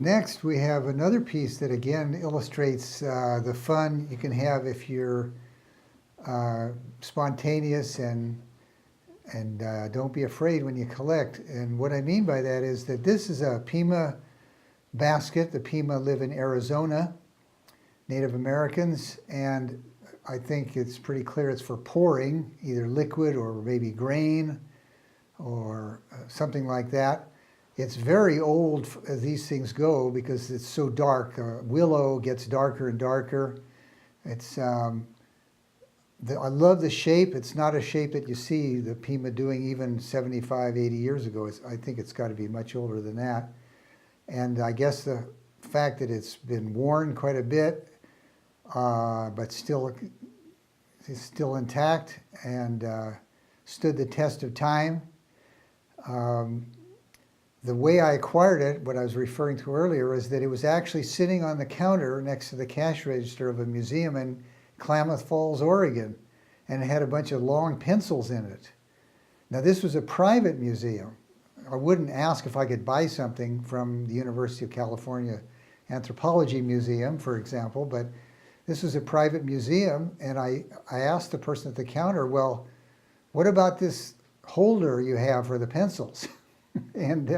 Next, we have another piece that again illustrates the fun you can have if you're spontaneous and don't be afraid when you collect. And what I mean by that is that this is a Pima basket. The Pima live in Arizona, Native Americans, and I think it's pretty clear it's for pouring, either liquid or maybe grain or something like that. It's very old as these things go because it's so dark. Willow gets darker and darker. It's I love the shape. It's not a shape that you see the Pima doing even 75, 80 years ago. I think it's got to be much older than that. And I guess the fact that it's been worn quite a bit, but still intact and stood the test of time. The way I acquired it, what I was referring to earlier, is that it was actually sitting on the counter next to the cash register of a museum in Klamath Falls, Oregon, and it had a bunch of long pencils in it. Now, this was a private museum. I wouldn't ask if I could buy something from the University of California Anthropology Museum, for example, but this was a private museum, and I asked the person at the counter, well, what about this holder you have for the pencils? And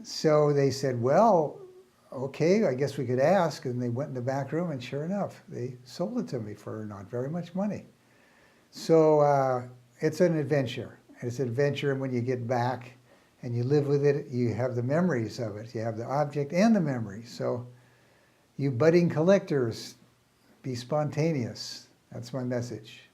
so they said, well, okay, I guess we could ask. And they went in the back room, and sure enough, they sold it to me for not very much money. So it's an adventure. It's an adventure, and when you get back and you live with it, you have the memories of it. You have the object and the memories. So you budding collectors, be spontaneous. That's my message.